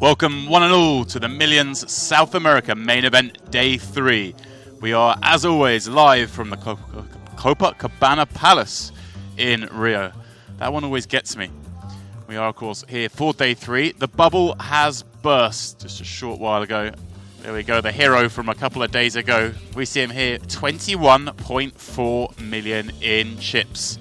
Welcome one and all to the Millions South America main event day 3. We are, as always, live from the Copacabana Palace in Rio. That one always gets me. We are, of course, here for day 3. The bubble has burst just a short while ago. There we go, the hero from a couple of days ago. We see him here, 21.4 million in chips.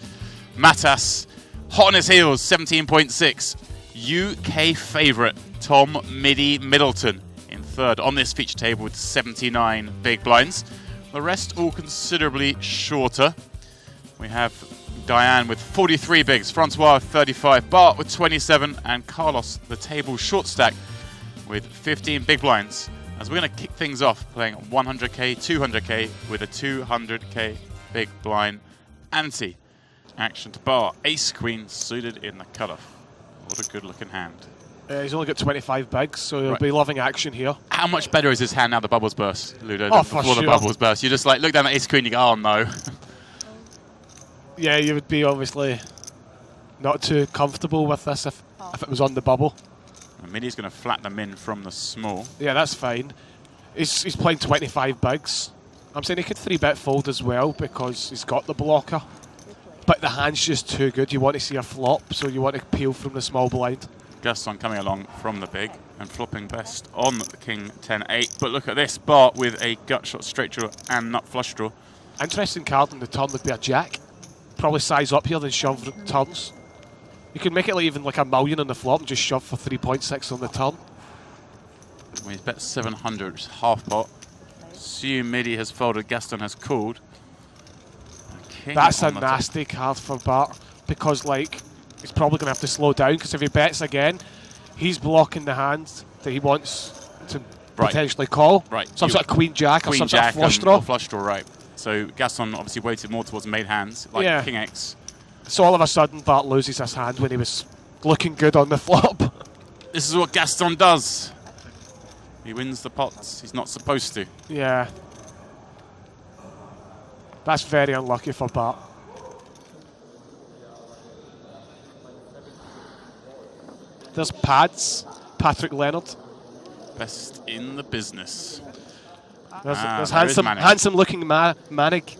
Matas, hot on his heels, 17.6. UK favourite, Tom Middy Middleton, in third on this feature table with 79 big blinds. The rest all considerably shorter. We have Diane with 43 bigs, Francois 35, Bart with 27, and Carlos, the table short stack, with 15 big blinds. As we're going to kick things off playing 100k, 200k with a 200k big blind ante. Action to Bart, ace queen suited in the cutoff. What a good looking hand. He's only got 25 bigs, so he'll be loving action here. How much better is his hand now the bubbles burst, Ludo, oh, than before the bubbles burst? You just like look down at ace queen, you go, oh no. Yeah, you would be obviously not too comfortable with this if it was on the bubble. And Middy's going to flat them in from the small. Yeah, that's fine. He's playing 25 bigs. I'm saying he could 3-bet fold as well because he's got the blocker. But the hand's just too good. You want to see a flop, so you want to peel from the small blind. Gaston coming along from the big and flopping best on the king 10-8. But look at this, Bart with a gut shot straight draw and nut flush draw. Interesting card on the turn would be a jack. Probably size up here, then shove turns. You could make it like even like a million on the flop and just shove for 3.6 on the turn. Well, he's bet 700, half pot. Assume Middy has folded, Gaston has called. That's a nasty card for Bart because like he's probably going to have to slow down because if he bets again, he's blocking the hand that he wants to potentially call. Right. Some sort of queen jack or some sort of flush draw. Flush draw, right. So Gaston obviously weighted more towards made hands, like king X. So all of a sudden Bart loses his hand when he was looking good on the flop. This is what Gaston does. He wins the pots. He's not supposed to. Yeah. That's very unlucky for Bart. There's Pads, Patrick Leonard. Best in the business. There's handsome looking Manig.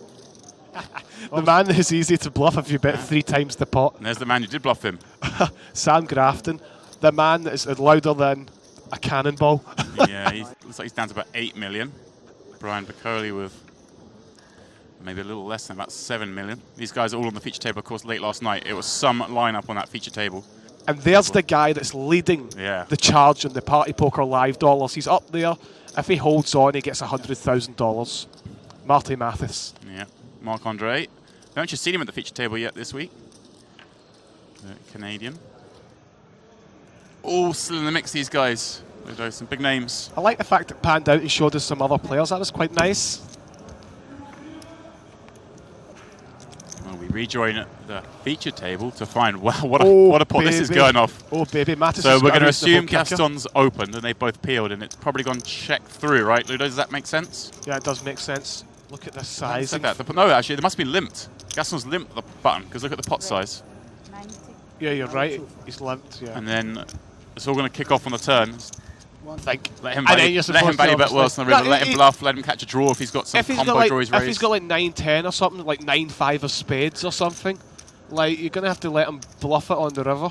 The man that is easy to bluff if you bet 3 times the pot. And there's the man who did bluff him. Sam Grafton. The man that is louder than a cannonball. Yeah, looks like he's down to about 8 million. Brian Bacoli with maybe a little less than about 7 million. These guys are all on the feature table, of course, late last night. It was some lineup on that feature table. And there's the guy that's leading the charge on the Party Poker live dollars. He's up there. If he holds on, he gets $100,000. Marty Mathis. Yeah, Marc Andre. I haven't actually seen him at the feature table yet this week. The Canadian. All still in the mix, these guys. There's some big names. I like the fact that panned out and showed us some other players. That was quite nice. Well, we rejoin the feature table to find, wow, what a pot this is going off. Oh, baby. Matis so we're going to assume Gaston's opened and they both peeled and it's probably gone check through, right, Ludo? Does that make sense? Yeah, it does make sense. Look at the size. No, actually, they must be limped. Gaston's limped the button because look at the pot size. Yeah, you're right. He's limped, yeah. And then it's all going to kick off on the turn. Let him value bet worse than the river. Let him bluff. Let him catch a draw if he's got some combo draw he's raised. If he's got like 9-10 or something, like 9-5 of spades or something, like you're going to have to let him bluff it on the river.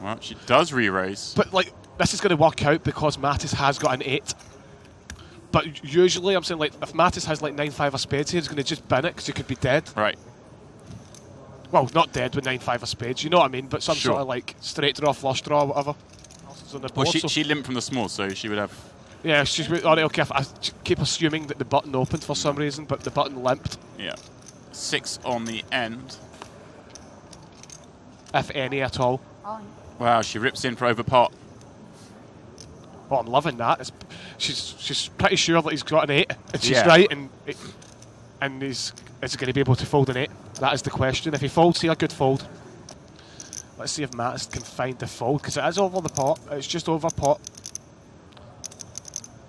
Well, she does re-raise. But like this is going to work out because Mattis has got an 8. But usually I'm saying like if Mattis has like 9-5 of spades here, he's going to just bin it because he could be dead. Right. Well, not dead with 9-5 of spades, you know what I mean? But some sort of like straight draw, flush draw, whatever. Well, she limped from the small, so she would have. Yeah, she's okay. I keep assuming that the button opened for some reason, but the button limped. Yeah. 6 on the end. If any at all. Wow, she rips in for over pot. Oh, I'm loving that. She's pretty sure that he's got an 8, and she's right, and he's going to be able to fold an 8. That is the question. If he folds here, good fold. Let's see if Mattis can find the fold, because it is over the pot. It's just over pot.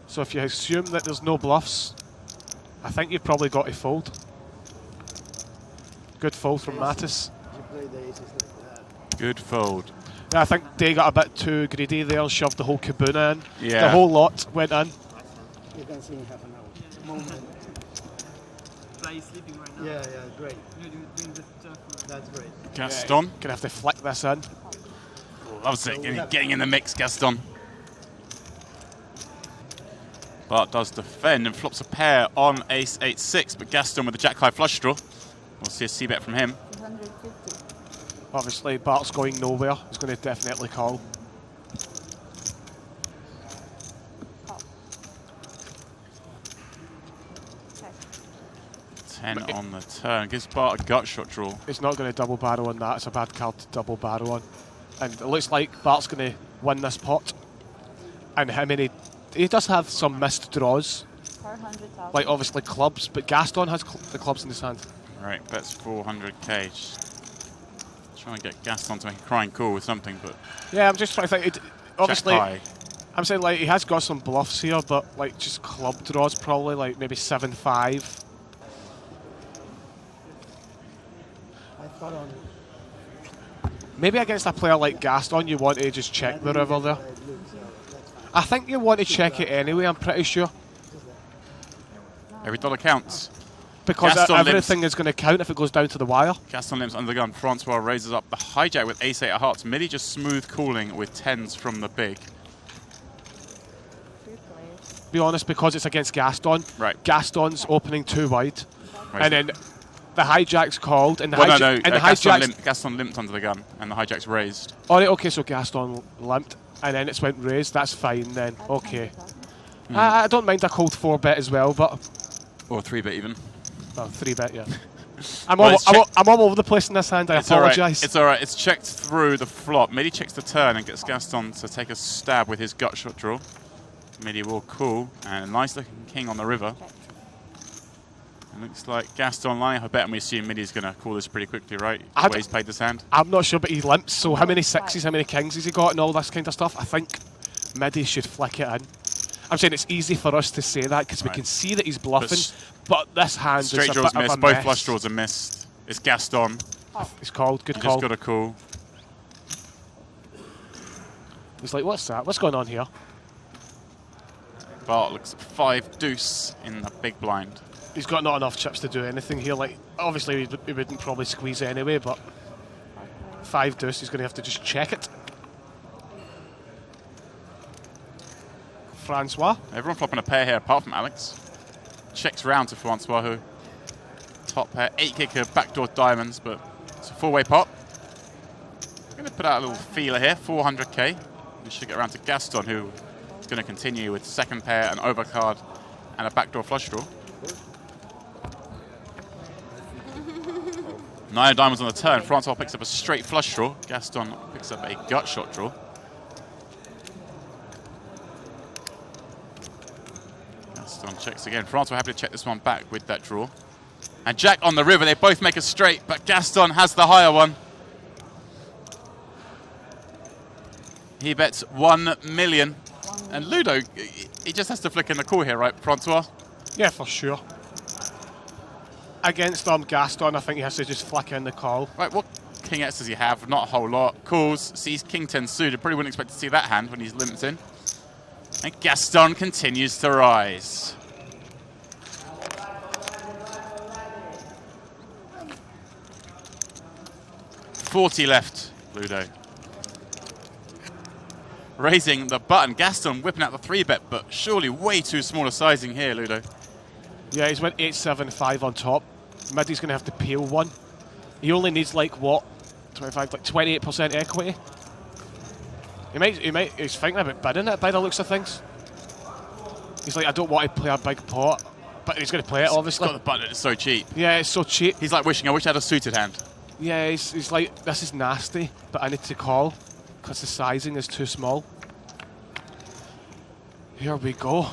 So if you assume that there's no bluffs, I think you've probably got to fold. Good fold from Mattis. Good fold. Yeah, I think Day got a bit too greedy there and shoved the whole Kabuna in. Yeah. The whole lot went in. You can see in half an hour. Moment. Play sleeping right now. Yeah, great. You're doing the stuff. That's great. Gaston. Gonna have to flick this in. Loves it. Getting in the mix, Gaston. Bart does defend and flops a pair on ace 8-6, but Gaston with the jack high flush draw. We'll see a c-bet from him. 250. Obviously, Bart's going nowhere. He's going to definitely call. Call. Check. 10 on the turn. Gives Bart a gut shot draw. He's not going to double barrel on that. It's a bad card to double barrel on. And it looks like Bart's going to win this pot. And how many... He does have some missed draws. 400,000. Like, obviously, clubs. But Gaston has the clubs in his hand. Right, bets 400k. Just trying to get Gaston to make a crying call with something, but... Yeah, I'm just trying to think. Obviously, jack high. I'm saying, like, he has got some bluffs here, but, like, just club draws probably, like, maybe 7-5. I thought on Maybe against a player like Gaston, you want to just check the river there. I think you want to check it anyway, I'm pretty sure. Every dollar counts. Because Gaston everything is going to count if it goes down to the wire. Gaston limps under the gun. Francois raises up the hijack with ace 8 of hearts. Midi just smooth calling with 10s from the big. 3 players. Be honest, because it's against Gaston. Right. Gaston's opening too wide. Right. And then the hijack's called. And the Well, hijack, no, and the hijack's... Gaston limped under the gun, and the hijack's raised. Oh, right, okay, so Gaston limped. And then it's went raised. That's fine then. Okay. 500,000. I don't mind a cold 4-bet as well, but... Or 3-bet even. Oh, 3-bet, yeah. Well, I'm all over the place in this hand. I apologise. It's all right. It's checked through the flop. Midi checks the turn and gets Gaston to take a stab with his gut shot draw. Midi will call, and a nice looking king on the river. Check. It looks like Gaston lining. I bet, and we assume Midi's going to call this pretty quickly, right? I The way he's played this hand. I'm not sure, but he limps. So how many sixes, how many kings has he got, and all this kind of stuff? I think Midi should flick it in. I'm saying it's easy for us to say that because we Right. can see that he's bluffing, but this hand Straight is a draws bit of missed. a Both mess. flush draws are missed. It's Gaston. He's called. Good He call. just got a call. He's like, what's that? What's going on here? Bart looks at 5 deuce in the big blind. He's got not enough chips to do anything here. Like, obviously, he wouldn't probably squeeze anyway, but 5 deuce, he's going to have to just check it. Francois. Everyone flopping a pair here apart from Alex. Checks round to Francois, who top pair, 8 kicker, backdoor diamonds, but it's a 4-way pot. I'm going to put out a little feeler here, 400k. We should get around to Gaston, who is going to continue with second pair, an overcard, and a backdoor flush draw. 9 diamonds on the turn. Francois picks up a straight flush draw. Gaston picks up a gut shot draw. Gaston checks again. Francois happy to check this one back with that draw. And Jack on the river. They both make a straight, but Gaston has the higher one. He bets 1 million. And Ludo, he just has to flick in the call here, right, Francois? Yeah, for sure. Against Gaston, I think he has to just flick in the call. Right, what king X does he have? Not a whole lot. Calls, sees king 10 suited. Probably wouldn't expect to see that hand when he's limits in. And Gaston continues to rise. $40 left, Ludo. Raising the button. Gaston whipping out the 3-bet, but surely way too small a sizing here, Ludo. Yeah, he's went 8-7-5 on top. Midi's going to have to peel one. He only needs like what, 25, like 28% equity. He's thinking about bidding it by the looks of things. He's like, I don't want to play a big pot, but he's going to play it obviously. Got the button, it's so cheap. Yeah, it's so cheap. He's like wishing, I wish I had a suited hand. Yeah, he's like, this is nasty, but I need to call because the sizing is too small. Here we go.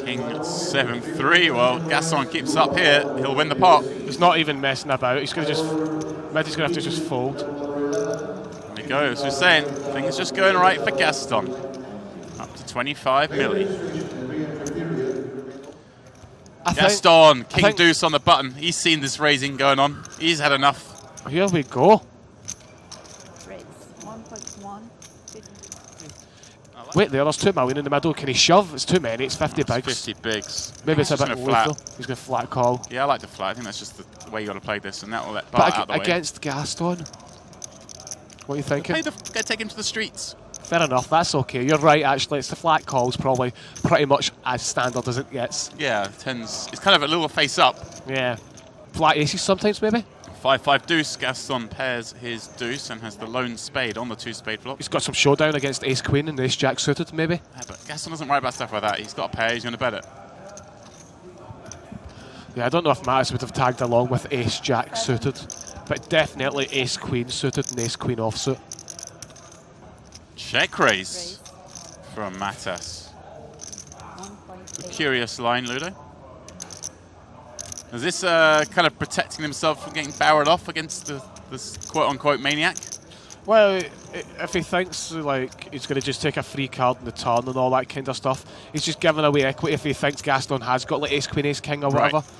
King 7-3. Well, Gaston keeps up here. He'll win the pot. He's not even messing about. He's going to just, Midi's going to have to just fold. There he goes. We're saying things just going right for Gaston. Up to 25 milli. Gaston, king deuce on the button. He's seen this raising going on. He's had enough. Here we go. Wait there's 2 million in the middle. Can he shove? It's too many. It's 50 It's bigs. 50 bigs. Maybe it's a He's just bit gonna low flat. though. He's going to flat call. Yeah, I like to flat. I think that's just the way you got to play this, and that will let Bart out of the way. Against Gaston, what are you thinking? Go take him to the streets. Fair enough, that's okay. You're right, actually. It's the flat calls, probably pretty much as standard as it gets. Yeah, tens. It's kind of a little face up. Yeah. Flat aces sometimes, maybe? 5-5 deuce. Gaston pairs his deuce and has the lone spade on the 2-spade flop. He's got some showdown against ace queen and ace jack suited, maybe? Yeah, but Gaston doesn't worry about stuff like that. He's got a pair. He's going to bet it. Yeah, I don't know if Mattis would have tagged along with ace jack suited, but definitely ace queen suited and ace queen offsuit. Check raise from Mattis. 1.8. Curious line, Ludo. Is this kind of protecting himself from getting barreled off against this quote-unquote maniac? Well, if he thinks like he's going to just take a free card in the turn and all that kind of stuff, he's just giving away equity if he thinks Gaston has got like ace queen, ace king or whatever. Right.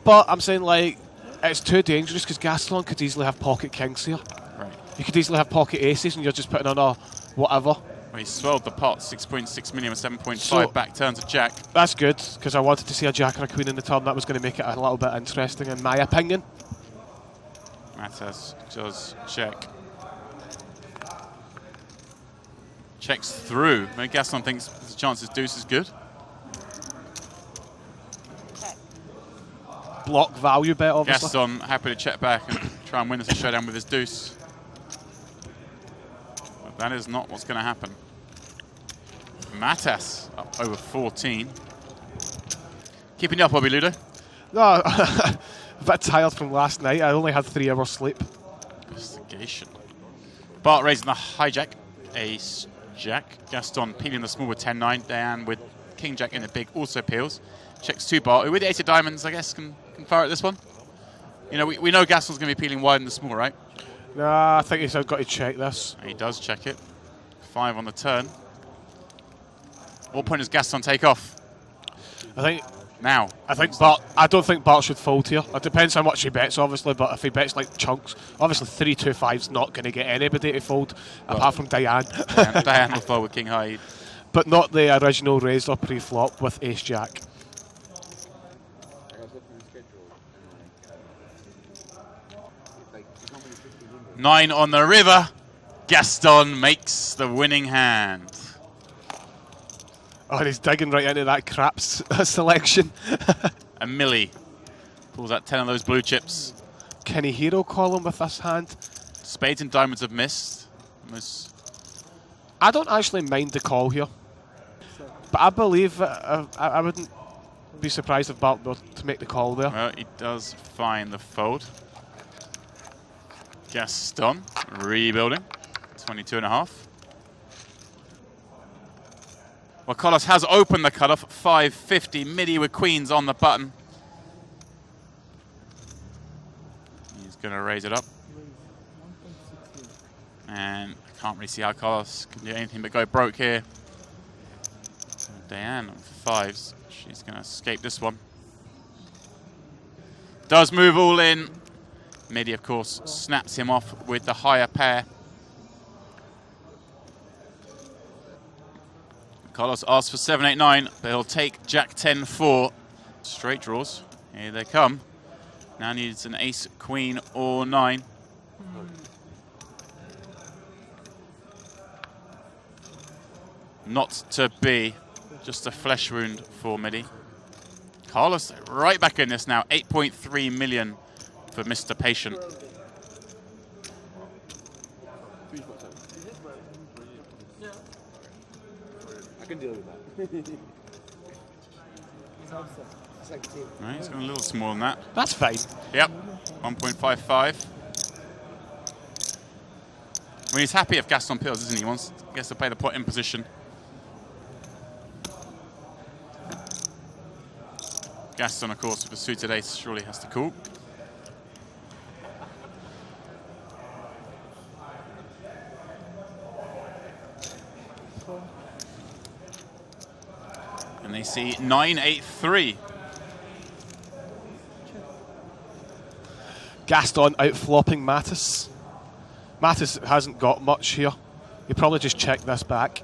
But I'm saying like it's too dangerous because Gaston could easily have pocket kings here. Right. You could easily have pocket aces and you're just putting on a whatever. Well, he swelled the pot, 6.6 million with 7.5 So- back turns a jack. That's good because I wanted to see a jack or a queen in the turn. That was going to make it a little bit interesting in my opinion. Mattis does check. Checks through. Maybe Gaston thinks there's a chance his deuce is good. Check. Block value bet, obviously. Gaston happy to check back and try and win this showdown with his deuce. But that is not what's going to happen. Mattis up over 14. Keeping you up, Bobby Ludo. No, a bit tired from last night. I only had 3 hours sleep. Investigation. Bart raising the hijack. Ace jack. Gaston peeling the small with 10-9. Diane with king jack in the big also peels. Checks 2 Bart, who with the ace of diamonds, I guess, can fire at this one. You know, we know Gaston's going to be peeling wide in the small, right? Nah, I think he's got to check this. He does check it. 5 on the turn. What point does Gaston take off? I think Now. I don't think Bart should fold here. It depends how much he bets, obviously, but if he bets like chunks, obviously 3-2-5's not going to get anybody to fold, apart from Diane. Diane will fold with king high. But not the original raised or pre-flop with ace jack. Nine on the river. Gaston makes the winning hand. Oh, and he's digging right into that craps selection. And Millie pulls out 10 of those blue chips. Can he hero call him with this hand? Spades and diamonds have missed. I don't actually mind the call here. But I believe I wouldn't be surprised if Bart were to make the call there. Well, he does find the fold. Gaston rebuilding. 22.5. Well, Carlos has opened the cutoff. 550. Midi with queens on the button. He's going to raise it up. And I can't really see how Carlos can do anything but go broke here. Diane on 5s. She's going to escape this one. Does move all in. Midi, of course, snaps him off with the higher pair. Carlos asks for 7-8-9, but he'll take Jack 10-4. Straight draws. Here they come. Now needs an ace, queen, or 9. Not to be. Just a flesh wound for Midi. Carlos right back in this now. 8.3 million for Mr. Patient. I can deal with that. Right, he's going a little smaller than that. That's fine. Yep, 1.55. I mean, he's happy if Gaston peels, isn't he? He wants, I guess, to play the pot in position. Gaston, of course, with the suited ace, surely has to call. And they see 9-8-3. Gaston outflopping Mattis. Mattis hasn't got much here. He probably just checked this back.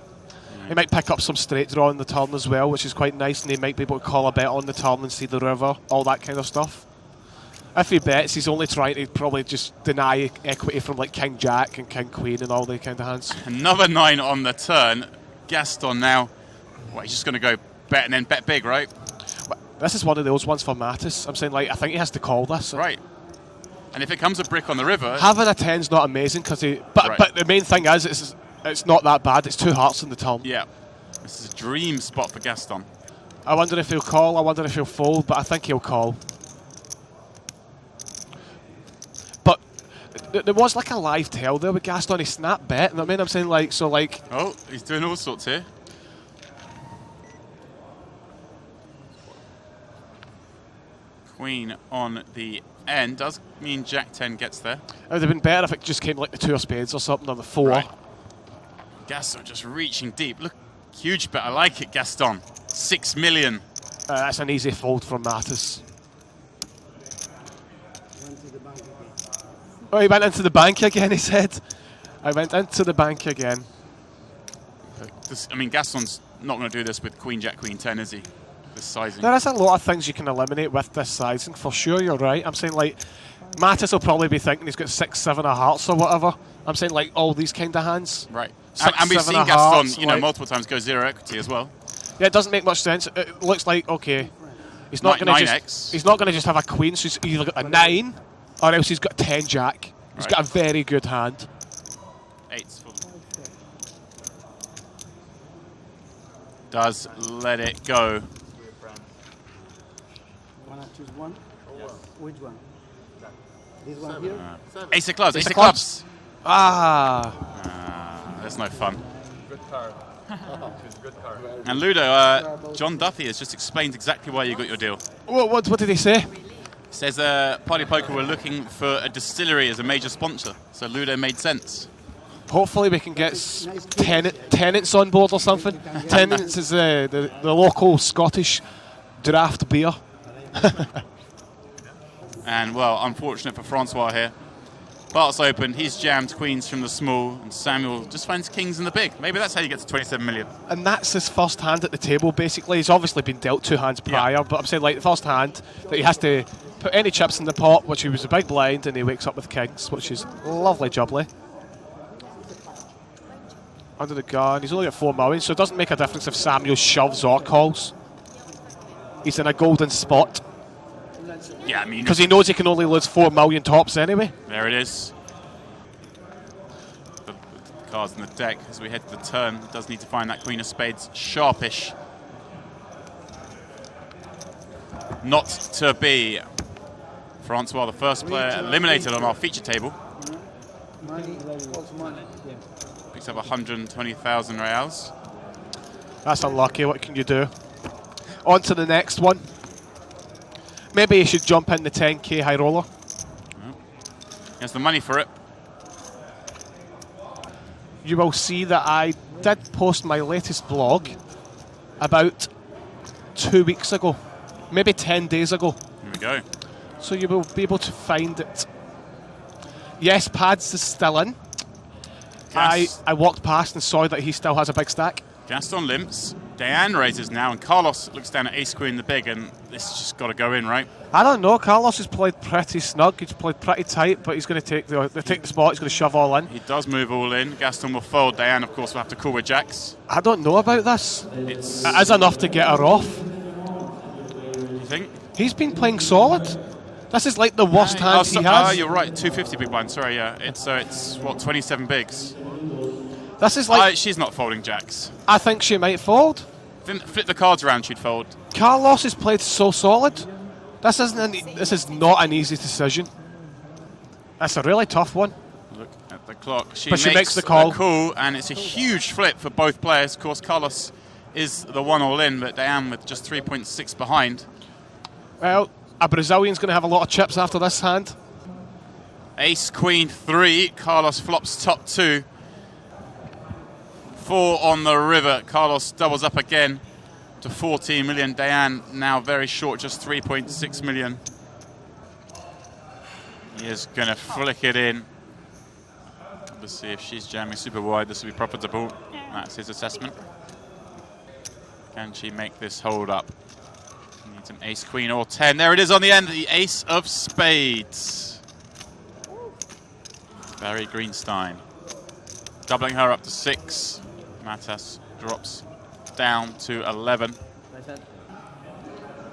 He might pick up some straight draw on the turn as well, which is quite nice, and he might be able to call a bet on the turn and see the river, all that kind of stuff. If he bets, he's only trying to probably just deny equity from like King Jack and King Queen and all the kind of hands. Another 9 on the turn. Gaston now. Well, he's just going to go bet and then bet big, right? This is one of those ones for Mattis. I'm saying, like, I think he has to call this. Right. And if it comes a brick on the river... Having a 10's not amazing, because he... But the main thing is, it's not that bad. It's 2 hearts in the turn. Yeah. This is a dream spot for Gaston. I wonder if he'll call, I wonder if he'll fold, but I think he'll call. But there was like a live tell there with Gaston. He snap bet, you know what I mean? I'm saying, like, so like... Oh, he's doing all sorts here. Queen on the end. Does mean Jack 10 gets there. It would have been better if it just came like the 2 of spades or something, or the 4. Right. Gaston just reaching deep. Look, huge bet. I like it, Gaston. 6 million. That's an easy fold from Mattis. Oh, he went into the bank again, he said. I went into the bank again. I mean, Gaston's not going to do this with Queen, Jack, Queen 10, is he? This sizing. There is a lot of things you can eliminate with this sizing, for sure, you're right. I'm saying, like, Mattis will probably be thinking he's got 6, 7 of hearts or whatever. I'm saying, like, all these kind of hands. Right. 6, and we've 7 seen of Gaston, hearts, you know, like, multiple times go 0 equity as well. Yeah, it doesn't make much sense. It looks like, okay, he's not going to just... He's not going to just have a queen, so he's either got a 9, or else he's got 10 jack. He's got a very good hand. 8's full. Does let it go. Wanna choose one? Yes. Which one? This one here? Ace of clubs, Ace ace of of clubs. That's no fun. Good card. It's a good card. And Ludo, John Duffy has just explained exactly why you got your deal. What did he say? Says Party Poker were looking for a distillery as a major sponsor, so Ludo made sense. Hopefully we can get Tenants on board or something. Tenants is the local Scottish draft beer. And, well, unfortunate for Francois here. Bart's open, he's jammed queens from the small, and Samuel just finds kings in the big. Maybe that's how you get to 27 million. And that's his first hand at the table, basically. He's obviously been dealt 2 hands prior, but I'm saying, like, the first hand that he has to put any chips in the pot, which he was a big blind, and he wakes up with kings, which is lovely jubbly. Under the gun, he's only got 4 million, so it doesn't make a difference if Samuel shoves or calls. He's in a golden spot. Yeah, I mean... Because he knows he can only lose 4 million tops anyway. There it is. The cards in the deck as we head to the turn. Does need to find that Queen of Spades sharpish. Not to be. Francois, the first player eliminated on our feature table. Money, also money. Yeah. Picks up 120,000 reals. That's unlucky. What can you do? On to the next one. Maybe you should jump in the 10k high roller. He has the money for it. You will see that I did post my latest vlog about 2 weeks ago. Maybe 10 days ago. Here we go. So you will be able to find it. Yes, Pads is still in. I walked past and saw that he still has a big stack. Gaston limps. Diane raises now, and Carlos looks down at ace queen the big, and this has just got to go in, right? I don't know. Carlos has played pretty snug. He's played pretty tight, but he's going to take the spot. He's going to shove all in. He does move all in. Gaston will fold. Diane, of course, will have to call with jacks. I don't know about this. It is enough to get her off. You think? He's been playing solid. This is like the worst hand he has. You're right. 250 big blind. Sorry, yeah. It's what, 27 bigs. This is like... she's not folding jacks. I think she might fold. Flip the cards around, she'd fold. Carlos has played so solid. This is not an easy decision. That's a really tough one. Look at the clock. She makes the call. And it's a huge flip for both players. Of course, Carlos is the one all in, but Diane with just 3.6 behind. Well, a Brazilian's going to have a lot of chips after this hand. Ace, Queen, 3. Carlos flops top 2. 4 on the river. Carlos doubles up again to 14 million. Diane now very short, just 3.6 million. He is going to flick it in. Let's see if she's jamming super wide. This will be profitable. That's his assessment. Can she make this hold up? Needs an ace, queen, or 10. There it is on the end, the ace of spades. Barry Greenstein. Doubling her up to 6. Matas drops down to 11.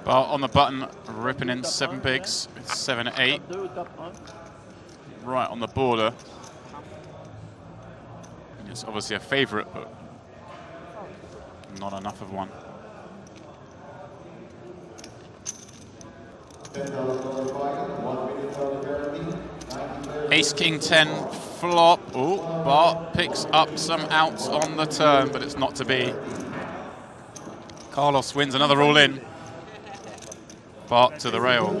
But on the button, ripping in 7 bigs. It's 7-8. Right on the border. It's obviously a favourite, but not enough of one. Ace, king, 10, flop. Oh, Bart picks up some outs on the turn, but it's not to be. Carlos wins another all-in. Bart to the rail.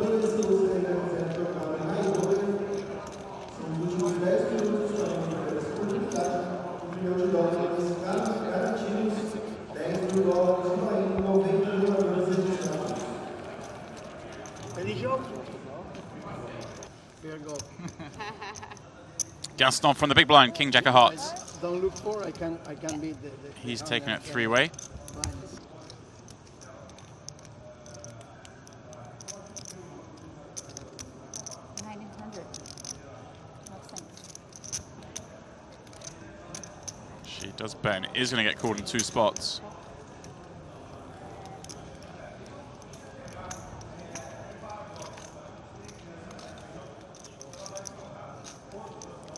Gaston from the big blind, king, jack of hearts. Don't look for. I can beat the He's taking it 3-way. blinds. She does bet and is going to get called in 2 spots.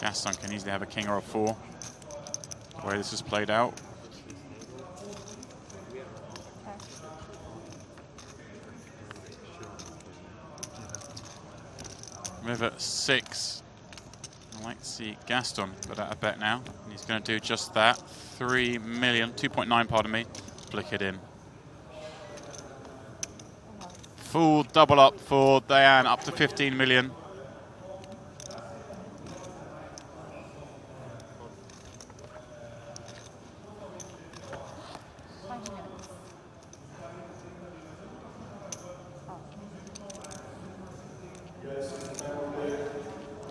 Gaston can easily have a king or a 4. The way this is played out. River 6. I like to see Gaston put out a bet now. And he's going to do just that. 3 million, 2.9, pardon me. Flick it in. Full double up for Diane, up to 15 million.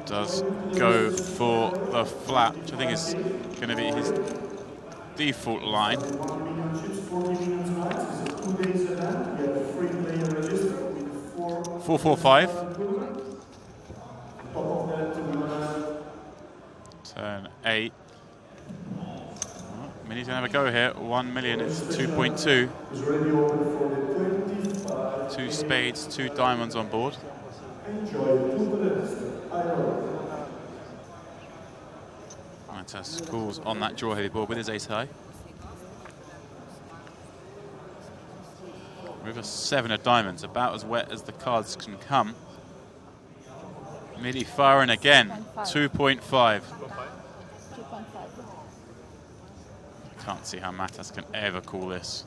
Does go for the flat, which I think is going to be his default line. 4-4-5. Turn 8. Minnie's going to have a go here. 1 million is 2.2. 2 spades, 2 diamonds on board. Matas scores on that draw heavy board with his ace high. River 7 of diamonds, about as wet as the cards can come. Midi firing again, 2.5. Can't see how Matas can ever call this.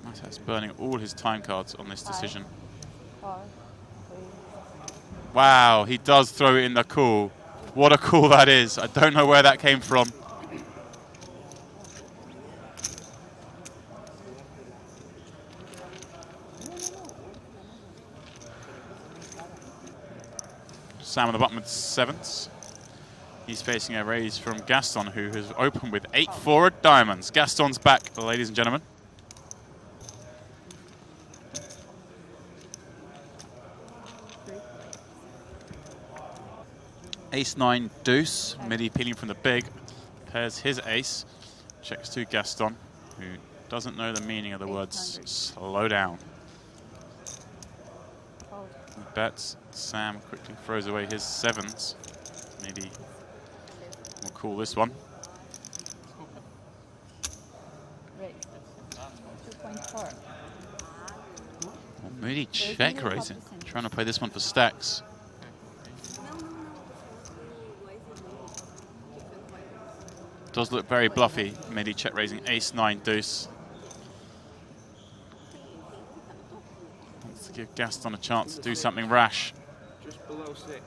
Matas burning all his time cards on this decision. Wow, he does throw it in the call. What a call that is. I don't know where that came from. Sam on the bottom with 7s. He's facing a raise from Gaston, who has opened with 8-4 of diamonds. Gaston's back, ladies and gentlemen. Ace-9 deuce, Midi peeling from the big, pairs his ace, checks to Gaston, who doesn't know the meaning of the words slow down. He bets, Sam quickly throws away his 7s. Maybe we'll call this one. Well, Midi check raising, trying to play this one for stacks. Does look very bluffy. Midi check raising ace-9 deuce. Wants to give Gaston a chance to do something rash. Just below 6.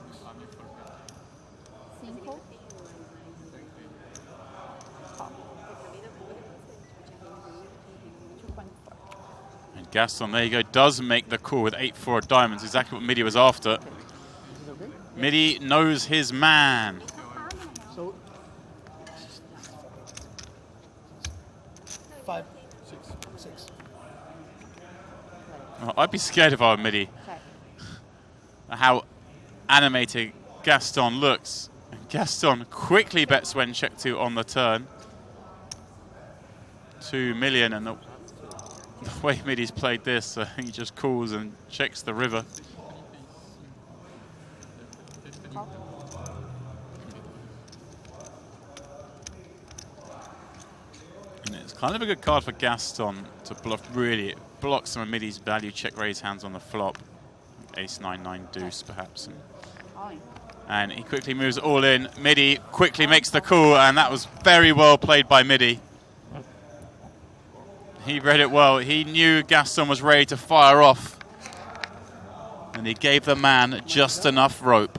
And And Gaston, there you go, does make the call with 8-4 diamonds, exactly what Midi was after. Midi knows his man. So 5, 6. Well, I'd be scared if I were Midi. Check. How animated Gaston looks. And Gaston quickly bets when check 2 on the turn. 2 million, and the way Midi's played this, he just calls and checks the river. And it's kind of a good card for Gaston to bluff, really. It blocks some of Midi's value check raise hands on the flop. Ace 9-9 deuce perhaps. And he quickly moves it all in. Midi quickly makes the call, and that was very well played by Midi. He read it well. He knew Gaston was ready to fire off. And he gave the man just enough rope.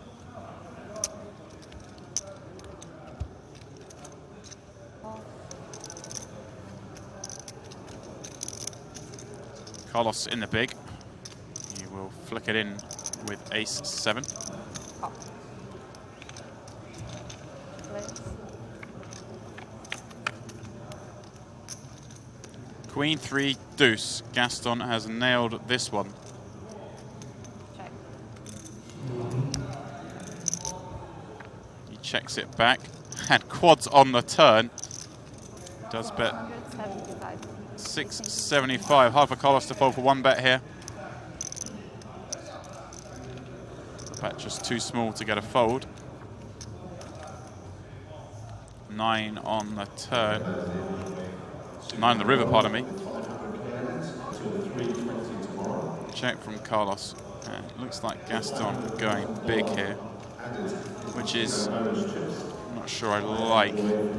Carlos in the big. He will flick it in with ace 7. Queen 3 deuce. Gaston has nailed this one. Check. He checks it back and quads on the turn. Does bet 175. 675. Hard for Carlos to fold for one bet here. The bet just too small to get a fold. 9 on the turn. 9 on the river, pardon me. Check from Carlos. And it looks like Gaston going big here, which is, I'm not sure I like.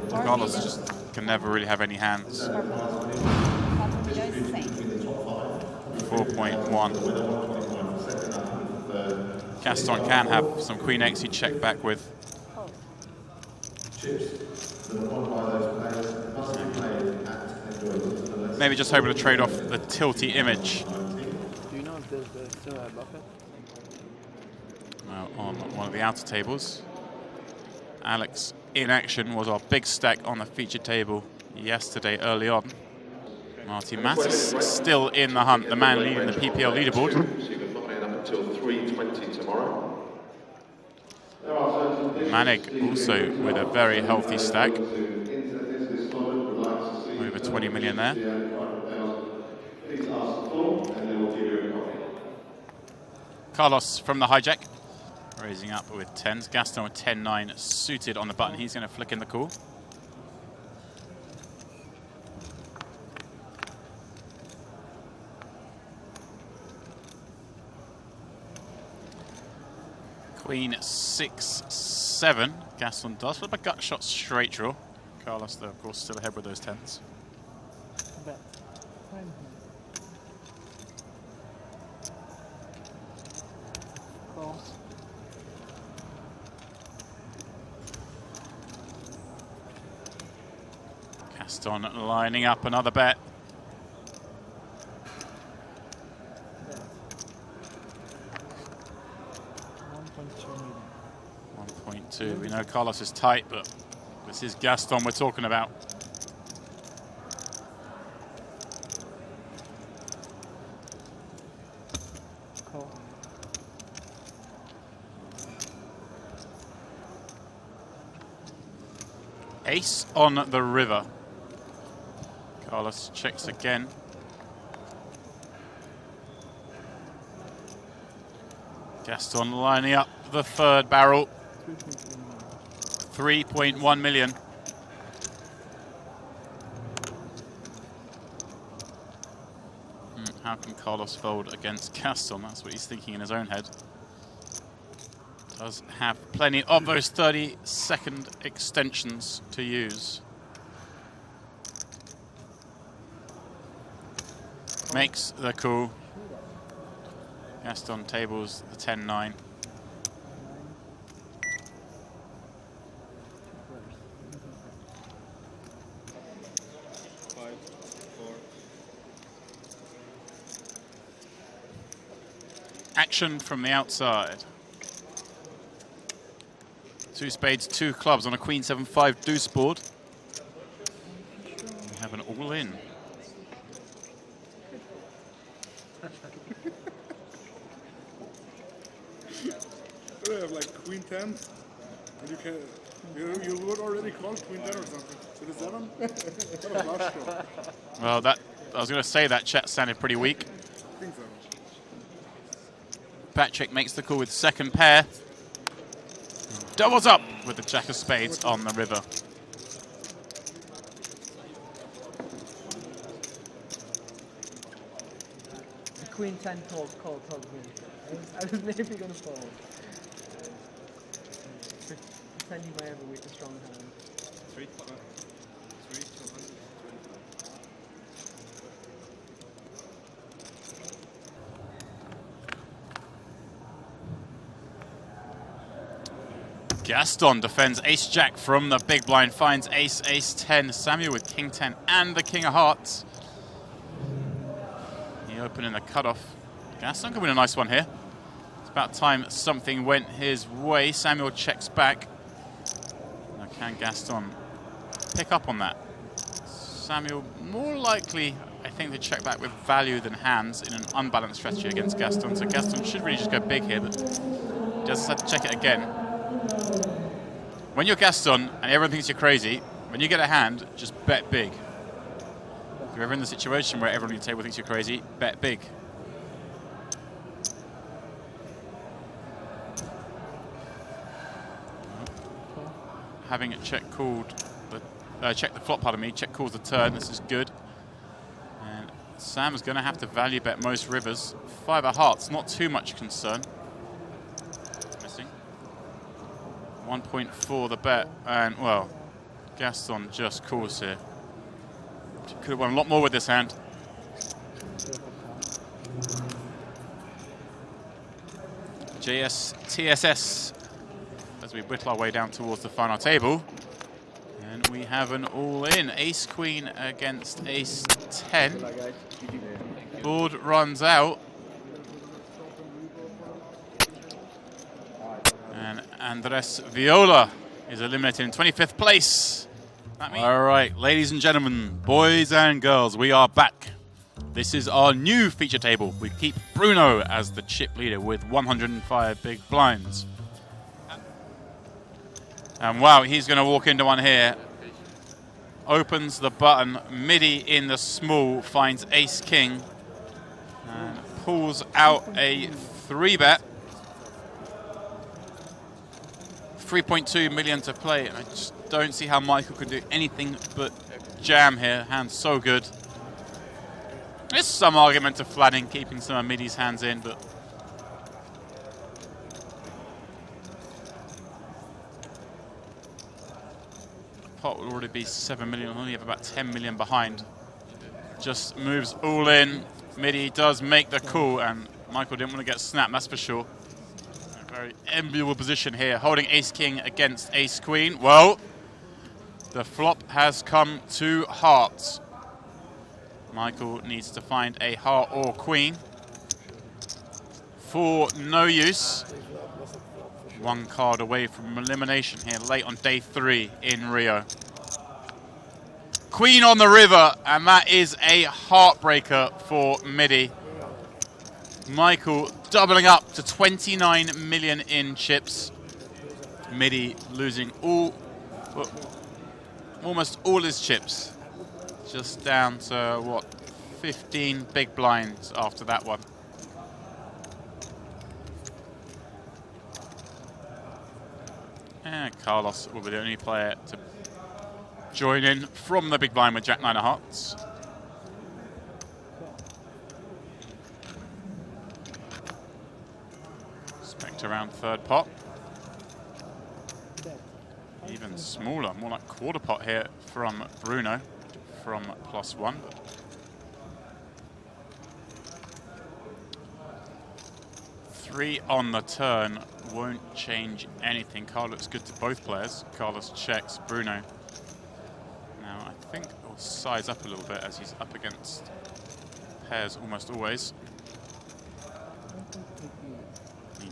Carlos just can never really have any hands. 4.1. Gaston can have some Queen X he'd check back with. Maybe just hoping to trade off the tilty image. Do you know if there's still a bucket? Now on one of the outer tables. Alex in action was our big stack on the featured table yesterday early on. Marty Mattis still in the hunt, the man leading the PPL leaderboard. So you can lock in up until 3:20 tomorrow. Manig also with a very healthy stack. Over 20 million there. Carlos from the hijack, raising up with 10s. Gaston with 10-9 suited on the button. He's going to flick in the call. Queen 6-7. Gaston does flip a gut shot straight draw. Carlos, though, of course, still ahead with those 10s. Bet. Call. Gaston lining up another bet. 1.2. We know Carlos is tight, but this is Gaston we're talking about. Call. Ace on the river. Carlos checks again. Gaston lining up the third barrel. 3.1 million. How can Carlos fold against Gaston? That's what he's thinking in his own head. Does have plenty of those 30-second extensions to use. Makes the call. Gaston tables the 10-9. action from the outside. 2 spades, 2 clubs on a queen 7-5 deuce board. We have an all-in. I have like queen 10, and you would already call queen 10 or something. So the 7? What a flush draw. Well, I was going to say that chat sounded pretty weak. I think so. Patrick makes the call with second pair. Doubles up with the jack of spades on the river. The queen 10 told me. I was maybe going to fold. Pretending I ever with a strong hand. 3 to 100. Gaston defends ace-jack from the big blind, finds ace, ace-10. Samuel with king-10 and the king of hearts. He opened in the cutoff. Gaston can win a nice one here. It's about time something went his way. Samuel checks back. Now can Gaston pick up on that? Samuel more likely, I think, to check back with value than hands in an unbalanced strategy against Gaston. So Gaston should really just go big here, but just have to check it again. When you're Gaston and everyone thinks you're crazy, when you get a hand, just bet big. If you're ever in the situation where everyone at the table thinks you're crazy, bet big. Having it check the flop, pardon me, check calls the turn. This is good. And Sam is going to have to value bet most rivers. 5 of hearts, not too much concern. 1.4 the bet, and well, Gaston just calls here. Could have won a lot more with this hand. TSS as we whittle our way down towards the final table. And we have an all-in. Ace-queen against ace-10. Board runs out. And Andres Viola is eliminated in 25th place. All right, ladies and gentlemen, boys and girls, we are back. This is our new feature table. We keep Bruno as the chip leader with 105 big blinds. And wow, he's going to walk into one here. Opens the button, midi in the small, finds ace-king. And pulls out a 3-bet. 3.2 million to play. I just don't see how Michael could do anything but jam here. Hand's so good. There's some argument to flatting, keeping some of Midi's hands in, but pot will already be 7 million. Only have about 10 million behind. Just moves all in. Midi does make the call, and Michael didn't want to get snapped, that's for sure. Very enviable position here, holding ace-king against ace-queen. Well, the flop has come to hearts. Michael needs to find a heart or queen. For no use. 1 card away from elimination here, late on day 3 in Rio. Queen on the river, and that is a heartbreaker for Midi. Michael doubling up to 29 million in chips. Midi losing almost all his chips. Just down to, what, 15 big blinds after that one. And Carlos will be the only player to join in from the big blind with Jack 9 of hearts. Around third pot. Even smaller, more like quarter pot here from Bruno from +1. 3 on the turn won't change anything. Card looks good to both players. Carlos checks Bruno. Now I think he'll size up a little bit as he's up against pairs almost always.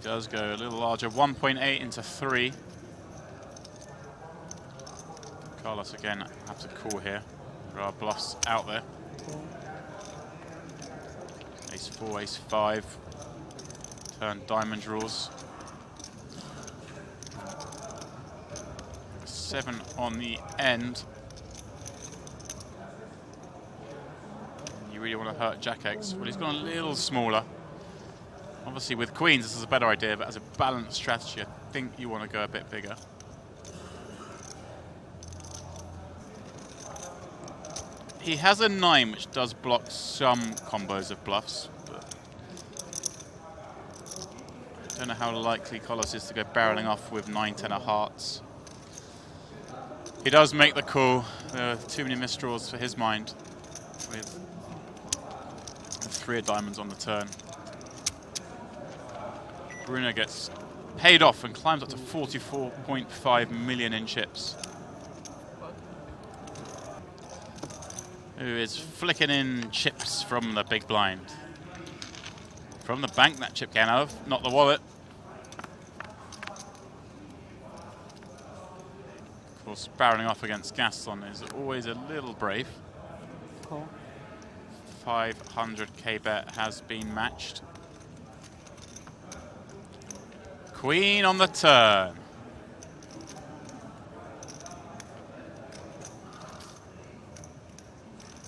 does go a little larger, 1.8 into 3. Carlos again have to call here. There are bluffs out there. Ace 4, Ace 5. Turn diamond draws. 7 on the end. You really want to hurt Jack X. Well, he's gone a little smaller. Obviously, with queens, this is a better idea, but as a balanced strategy, I think you want to go a bit bigger. He has a 9, which does block some combos of bluffs. But I don't know how likely Carlos is to go barreling off with 9, 10 of hearts. He does make the call. There are too many misdraws for his mind with 3 of diamonds on the turn. Bruno gets paid off and climbs up to 44.5 million in chips. Who is flicking in chips from the big blind. From the bank that chip came out of, not the wallet. Of course, barreling off against Gaston is always a little brave. Cool. 500k bet has been matched. Queen on the turn.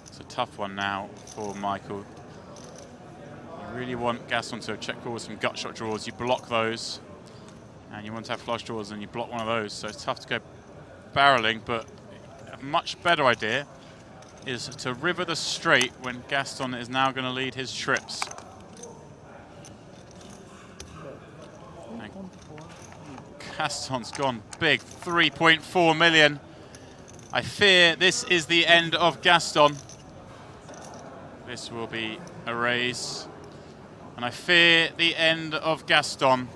It's a tough one now for Michael. You really want Gaston to check call with some gut shot draws. You block those. And you want to have flush draws and you block one of those. So it's tough to go barreling, but a much better idea is to river the straight when Gaston is now going to lead his trips. Gaston's gone big, 3.4 million. I fear this is the end of Gaston. This will be a raise. And I fear the end of Gaston.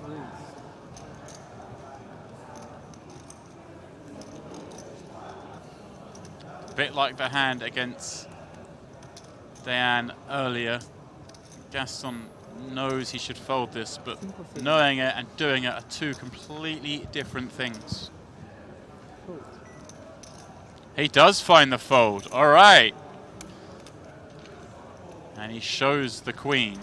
A bit like the hand against Diane earlier. Gaston knows he should fold this, but knowing it and doing it are two completely different things. He does find the fold. All right. And he shows the queen.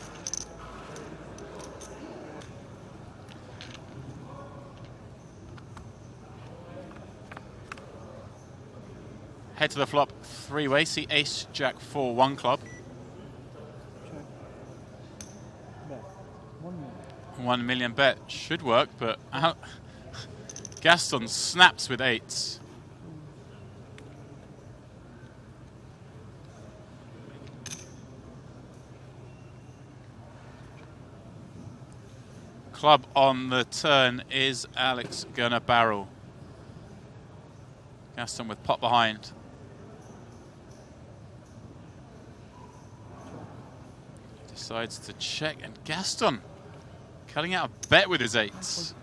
Head to the flop, 3-way. See ace, jack, 4, 1 club. 1 million bet should work, but Gaston snaps with 8s. Club on the turn. Is Alex gonna barrel? Gaston with pot behind. Decides to check, and Gaston cutting out a bet with his 8s.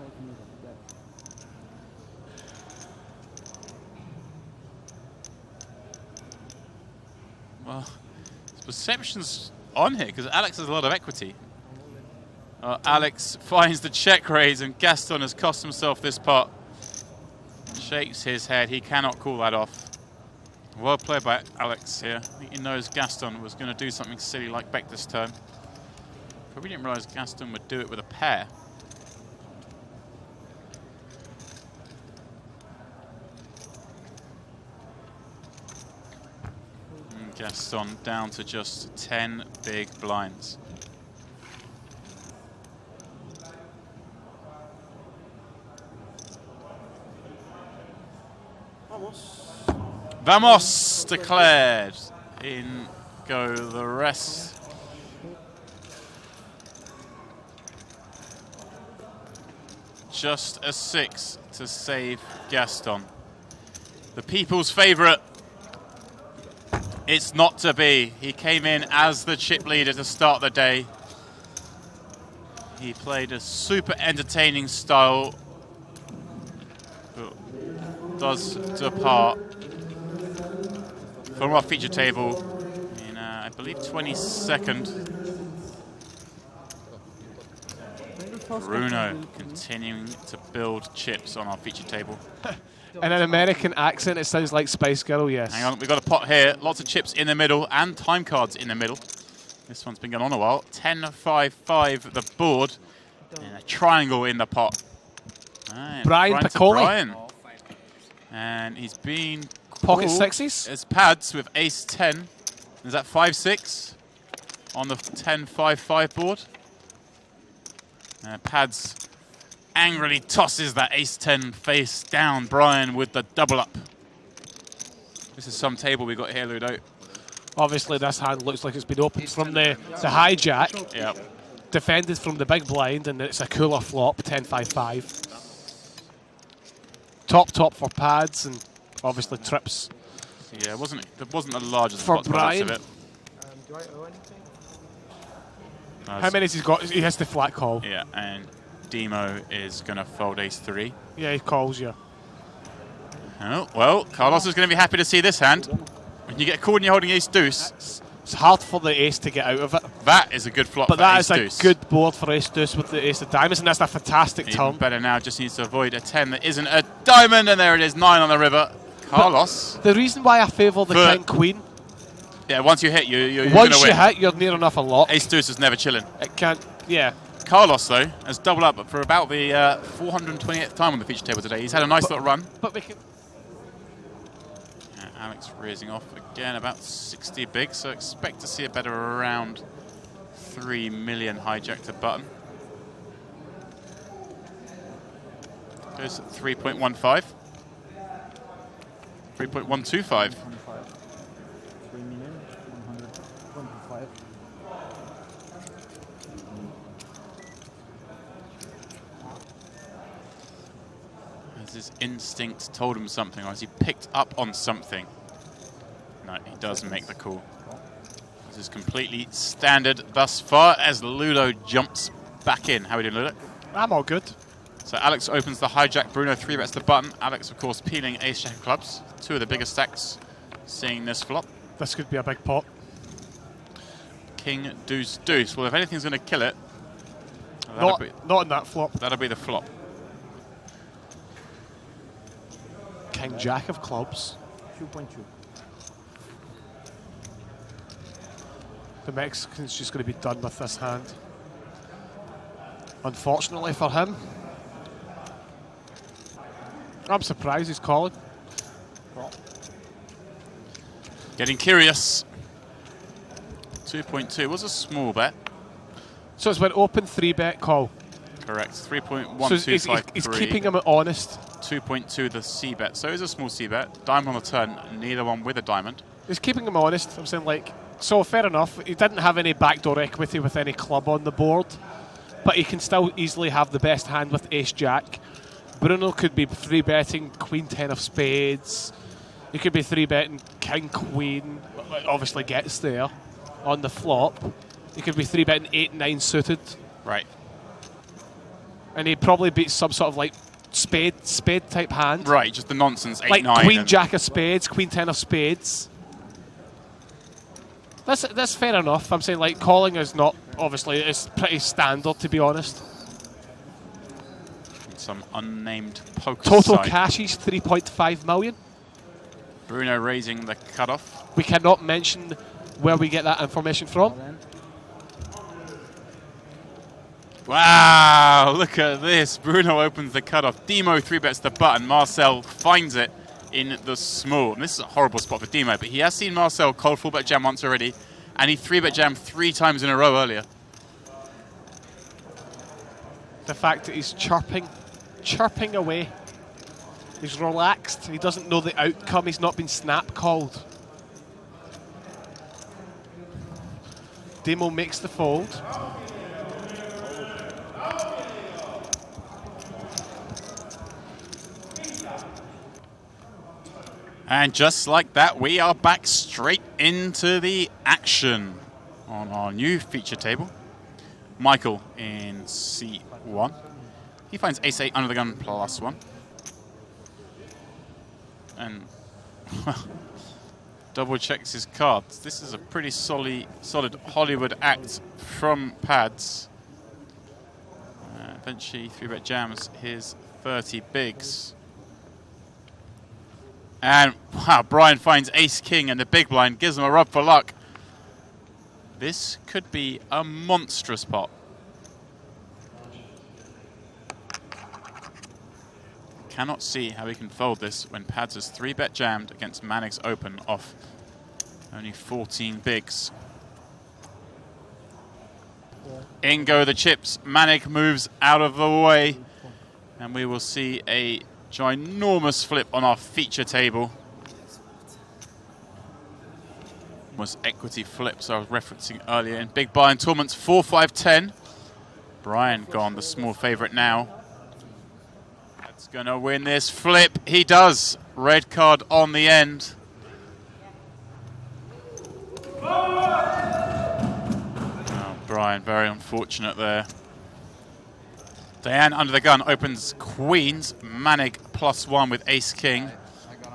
Well, his perception's on here because Alex has a lot of equity. Alex finds the check raise and Gaston has cost himself this pot. Shakes his head. He cannot call that off. Well played by Alex here. I think he knows Gaston was going to do something silly like bet this turn. Probably didn't realize Gaston would do it with a pair. And Gaston down to just 10 big blinds. Vamos declared. In go the rest. Just a 6 to save Gaston. The people's favourite. It's not to be. He came in as the chip leader to start the day. He played a super entertaining style. But does depart from our feature table in, I believe, 22nd. first Bruno one. continuing to build chips on our feature table. In an American accent, it sounds like Spice Girl, yes. Hang on, we've got a pot here. Lots of chips in the middle and time cards in the middle. This one's been going on a while. 10-5-5 the board. And a triangle in the pot. And Brian front to Piccoli. Brian. And he's been Pocket called sixes. as pads with ace 10. Is that 5-6 on the 10-5-5 board? Pads angrily tosses that ace 10 face down. Brian with the double up. This is some table we got here, Ludo. Obviously, this hand looks like it's been opened from the hijack. Yep. Defended from the big blind, and it's a cooler flop, 10-5-5. Top for pads, and obviously trips. Yeah, it wasn't the largest For pot by the looks Brian. of it. Do I owe anything? How many has he got? He has the flat call. Yeah, and Demo is going to fold ace 3. Yeah, he calls you. Oh, well, Carlos is going to be happy to see this hand. When you get called and you're holding ace deuce, It's hard for the ace to get out of it. that is a good flop But for that ace is deuce. a good board for ace deuce with the ace of diamonds, and that's a fantastic Even turn. better now, just needs to avoid a 10 that isn't a diamond, and there it is, 9 on the river. Carlos. The reason why I favour the For- king queen, Yeah, once you hit, you're going once to you win. hit, you're near enough a lock. Ace deuce is never chilling. It can't, yeah. Carlos, though, has doubled up for about the 428th time on the feature table today. He's had a nice little run. But we can. Alex raising off again, about 60 big, so expect to see a better around 3 million hijack to button. Goes at 3.15. 3.125. 3,125,000. Has his instinct told him something, or has he picked up on something? No, he does make the call. This is completely standard thus far as Ludo jumps back in. How are we doing, Ludo? I'm all good. So Alex opens the hijack, Bruno 3-bets the button. Alex, of course, peeling ace jack of clubs. 2 of the biggest stacks seeing this flop. This could be a big pot. King, deuce, deuce. Well, if anything's going to kill it, Not in that flop. that'll be the flop. King jack of clubs. 2.2. The Mexican's just going to be done with this hand. Unfortunately for him. I'm surprised he's calling. Getting curious. 2.2 was a small bet. So it's went open 3-bet call. Correct. So 3.1253. he's keeping him honest. 2.2 the C bet. So it's a small C bet. Diamond on the turn, neither one with a diamond. He's keeping him honest. I'm saying, like, so fair enough. He didn't have any backdoor equity with any club on the board, but he can still easily have the best hand with ace jack. Bruno could be 3-betting queen 10 of spades. He could be 3-betting king queen. Obviously gets there on the flop. He could be 3-betting 8-9 suited. Right. And he'd probably beat some sort of like spade type hand. Right, just the nonsense. 8-9. Like queen jack of spades, queen 10 of spades. That's fair enough. I'm saying, like, calling is not, obviously, it's pretty standard, to be honest. Some unnamed poker Total site. cashes 3.5 million. Bruno raising the cutoff. We cannot mention where we get that information from. Wow, look at this. Bruno opens the cutoff. Demo 3-bets the button. Marcel finds it in the small. And this is a horrible spot for Demo, but he has seen Marcel cold 4-bet jam once already, and he 3-bet jammed 3 times in a row earlier. The fact that he's chirping away. He's relaxed. He doesn't know the outcome. He's not been snap called. Demo makes the fold. And just like that, we are back straight into the action on our new feature table. Michael in C1. He finds ace-8 under the gun +1. And double checks his cards. This is a pretty solid Hollywood act from Pads. eventually 3-bet jams his 30 bigs. And wow, Brian finds ace king and the big blind gives him a rub for luck. This could be a monstrous pot. Cannot see how he can fold this when Pads is 3-bet jammed against Manig's open off only 14 bigs. In go the chips. Manig moves out of the way, and we will see a ginormous flip on our feature table. Was equity flips I was referencing earlier in big blind tournaments. 4-5-10. Brian gone the small favorite now. That's gonna win this flip. He does. Red card on the end. Oh, Brian, very unfortunate there. Diane under the gun opens queens. Manig +1 with ace king.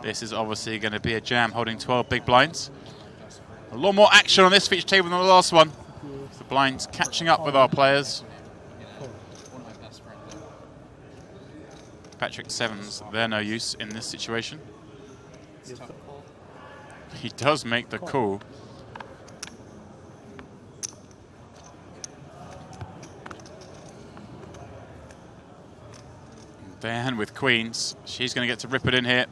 This is obviously going to be a jam holding 12 big blinds. A lot more action on this feature table than the last one. The blinds catching up with our players. Patrick sevens, they're no use in this situation. He does make the call. Diane with queens. She's going to get to rip it in here.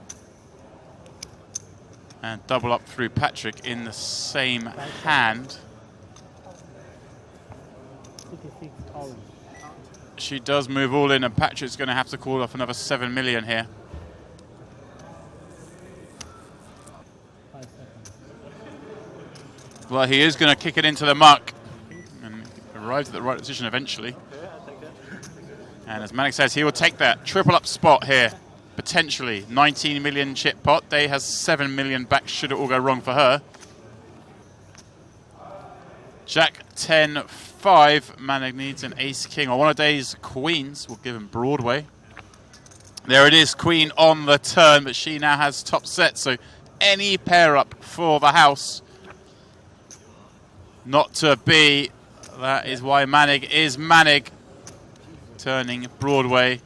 And double up through Patrick in the same hand. She does move all in, and Patrick's going to have to call off another 7 million here. Well, he is going to kick it into the muck and arrives at the right position eventually. And as Manig says, he will take that triple up spot here. Potentially 19 million chip pot. Day has 7 million back should it all go wrong for her. Jack 10-5. Manig needs an ace king, or one of Day's queens will give him Broadway. There it is, queen on the turn, but she now has top set, so any pair up for the house. Not to be. That is why Manig is Manig. Turning Broadway.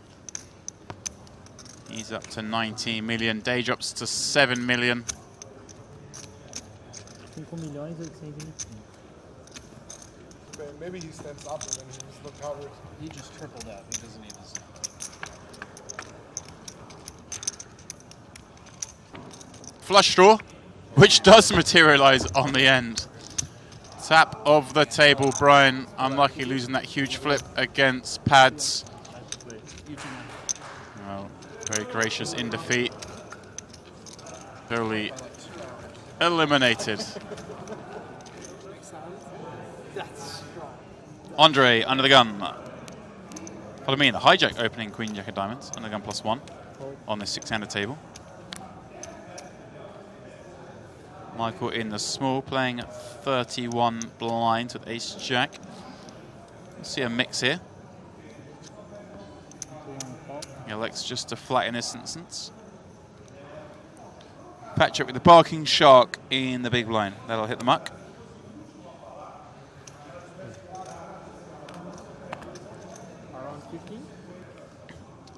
He's up to 19 million. Day drops to 7 million. Maybe he steps up and then he just look covered. He just tripled up. He doesn't need this. Flush draw, which does materialize on the end. Tap of the table. Brian unlucky losing that huge flip against Pads. Well, very gracious in defeat. Barely eliminated. Andre under the gun. Follow me in the hijack opening queen jack of diamonds. Under the gun +1 on this 6-handed table. Michael in the small, playing 31 blinds with ace jack. We'll see a mix here. He elects just to flat in this instance. Patrick with the barking shark in the big blind. That'll hit the muck.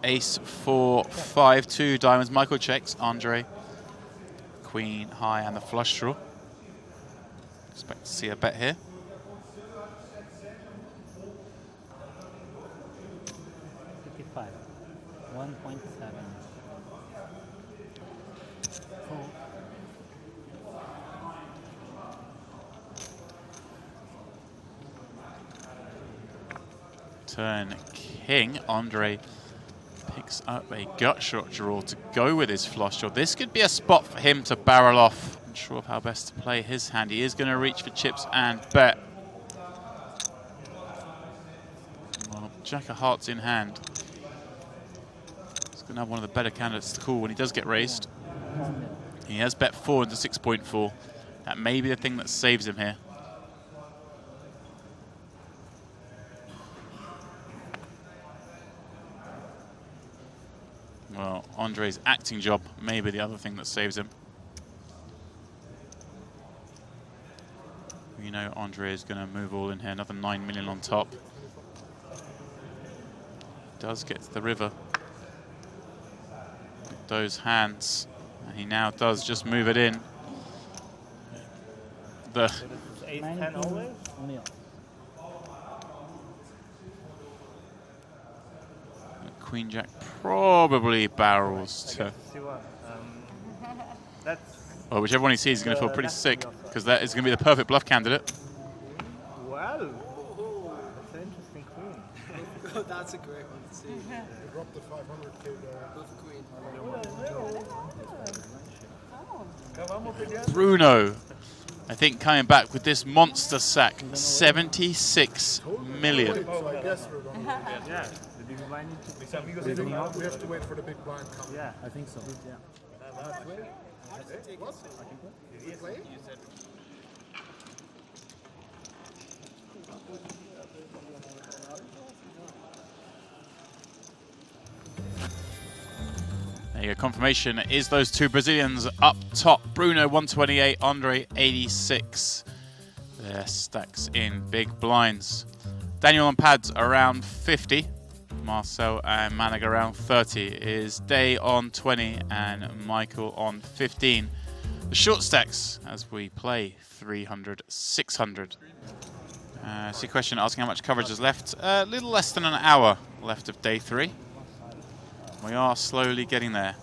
Ace 4-5, 2 diamonds. Michael checks. Andre. Queen high and the flush draw. Expect to see a bet here. Turn king. Andre picks up a gut shot draw to go with his flush draw. This could be a spot for him to barrel off. Unsure of how best to play his hand. He is going to reach for chips and bet. Well, Jack of Hearts in hand. He's going to have one of the better candidates to call when he does get raised. He has bet 4 into 6.4. That may be the thing that saves him here. Well, Andre's acting job may be the other thing that saves him. You know Andre is going to move all in here, another 9 million on top. does get to the river with those hands, and he now does just move it in. The 8-10 always? Queen Jack probably barrels to. See what? That's Well, whichever one he sees is going to feel pretty sick, because that is going to be the perfect bluff candidate. wow. That's an interesting queen. That's a great one to see. You dropped the 500k there. Bluff queen. Bruno, I think, coming back with this monster sack, 76 million. So I guess we're going to Yeah. The big blind need to we have to wait for the big blind coming. Yeah, I think so. Yeah. What? You play? There you go, confirmation is those two Brazilians up top. Bruno 128, Andre 86. Their stacks in big blinds. Daniel and Pads around 50. Marcel and Manig around 30. Is Day on 20 and Michael on 15. The short stacks as we play 300, 600. See a question asking how much coverage is left. A little less than an hour left of day 3. We are slowly getting there.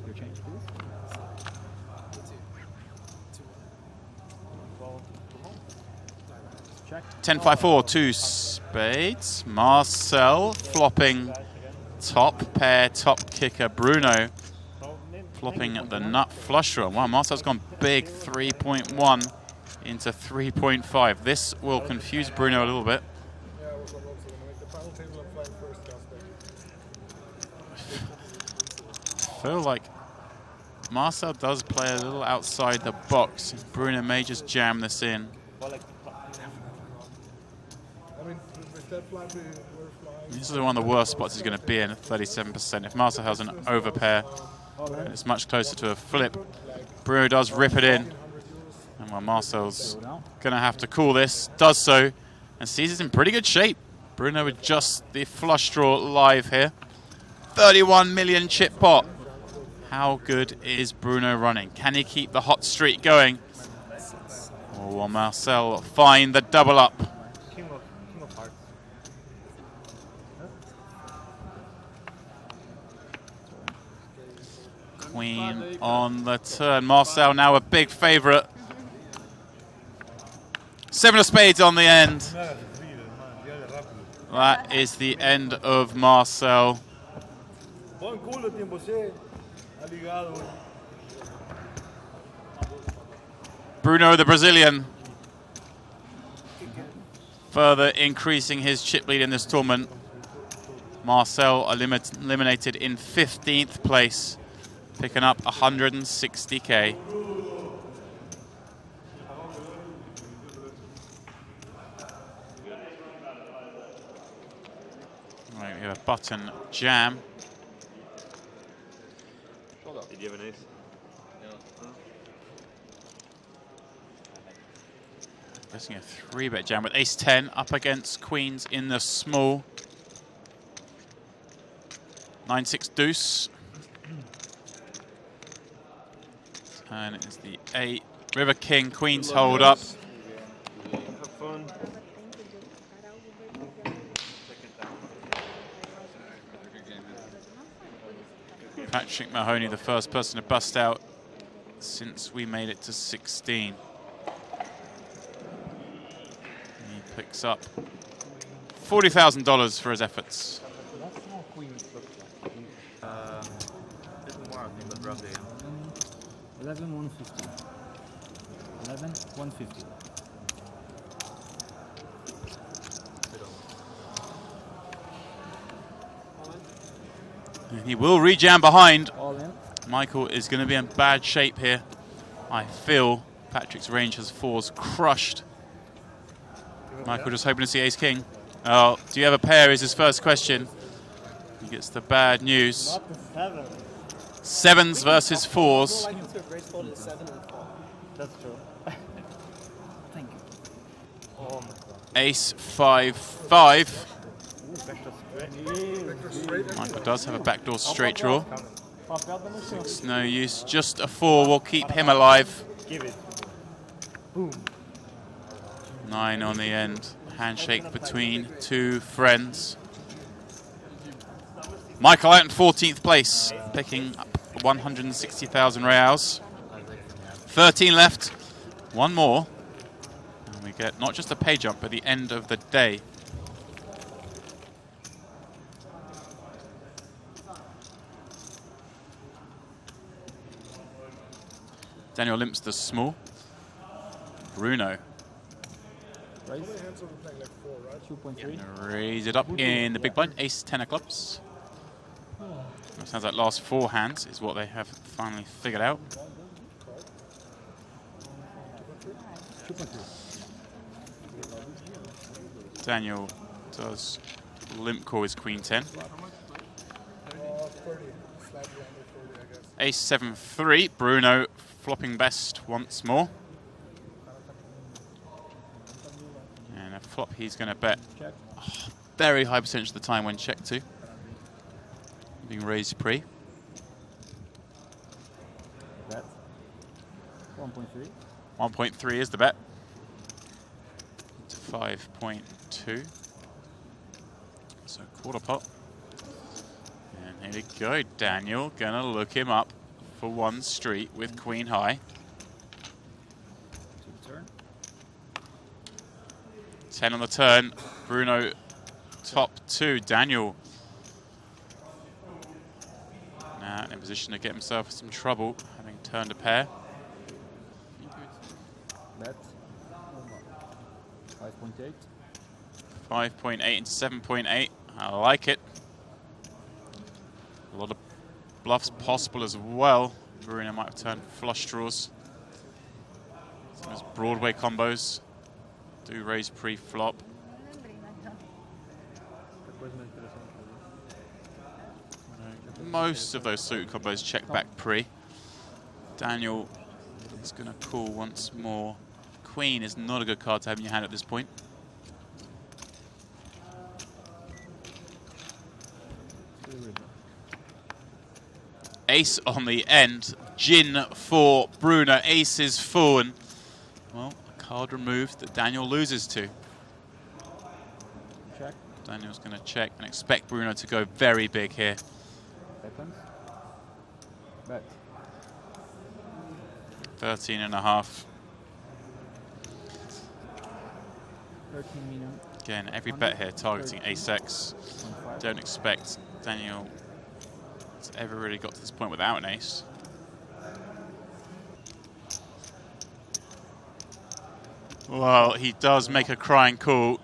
Your change, please. 10-5-4, 2 spades. Marcel flopping top pair, top kicker. Bruno flopping the nut flush draw. Wow, Marcel's gone big, 3.1 into 3.5. This will confuse Bruno a little bit. I feel like Marcel does play a little outside the box. Bruno may just jam this in. This is one of the worst spots he's going to be in at 37%. If Marcel has an overpair, it's much closer to a flip. Bruno does rip it in. And while Marcel's going to have to call this, does so, and sees it's in pretty good shape. Bruno with just the flush draw live here. 31 million chip pot. How good is Bruno running? Can he keep the hot streak going? Or will Marcel find the double up? King of hearts. Queen on the turn. Marcel now a big favorite. 7 of spades on the end. That is the end of Marcel. Bruno, the Brazilian, further increasing his chip lead in this tournament. Marcel eliminated in 15th place, picking up 160k. Right, we have a button jam. Did you have an ace? Guessing a 3-bet jam with ace-10 up against queens in the small. 9-6 deuce. And it's the 8. River king, queens hold up. Have fun. Patrick Mahoney, the first person to bust out since we made it to 16. He picks up $40,000 for his efforts. That's more queens. Little more, I think, but roughly. 11, 150. 11, 150. And he will rejam behind. All in. Michael is going to be in bad shape here. I feel Patrick's range has fours crushed. Michael just hoping to see ace-king. Oh, do you have a pair is his first question. He gets the bad news. Not the 7. Sevens versus fours. More likely to have raised fold is 7 and 4. That's true. Thank you. Oh my god. Ace 5-5. Straight. Michael does have a backdoor straight draw. Pop out the machine. It's no use. Just a 4 will keep him alive. Give it. Boom. 9 on the end. Handshake between two friends. Michael out in 14th place, picking up 160,000 reals. 13 left. One more. And we get not just a pay jump, but the end of the day. Daniel limps the small. Bruno. Raise. Hands over playing like 4, right? 2.3. Gonna raise it up in the big blind. Ace 10 of clubs. It sounds like last 4 hands is what they have finally figured out. 2.3. Daniel does limp call his queen 10. 30. Slightly under 40, I guess. Ace 7-3. Bruno flopping best once more. And a flop he's going to bet. Check. Very high percentage of the time when check 2. Being raised pre. Bet. 1.3. 1.3 is the bet. To 5.2. So quarter pot. And here we go. Daniel gonna look him up for one street with queen high. Turn. 10 on the turn. Bruno top 2. Daniel now in a position to get himself some trouble, having turned a pair. Bet. 5.8. 5.8 into 7.8. I like it. A lot of bluffs possible as well. Bruno might have turned flush draws. Some of his Broadway combos do raise pre-flop. Most of those suited combos check back pre. Daniel is going to call once more. Queen is not a good card to have in your hand at this point. Ace on the end. Gin for Bruno. Ace is fallen. Well, a card removed that Daniel loses to. Check. Daniel's going to check and expect Bruno to go very big here. Seconds. Bet. 13.5. 13 million. Again, every bet here targeting ace-x. Don't expect Daniel to ever really got to this point without an ace. Well, he does make a crying call.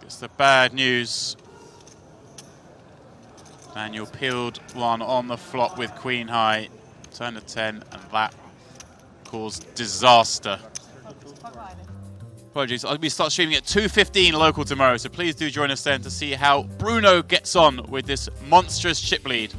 It's the bad news. Daniel peeled one on the flop with queen high, turn to 10, and that caused disaster. Apologies, I'll be start streaming at 2:15 local tomorrow, so please do join us then to see how Bruno gets on with this monstrous chip lead.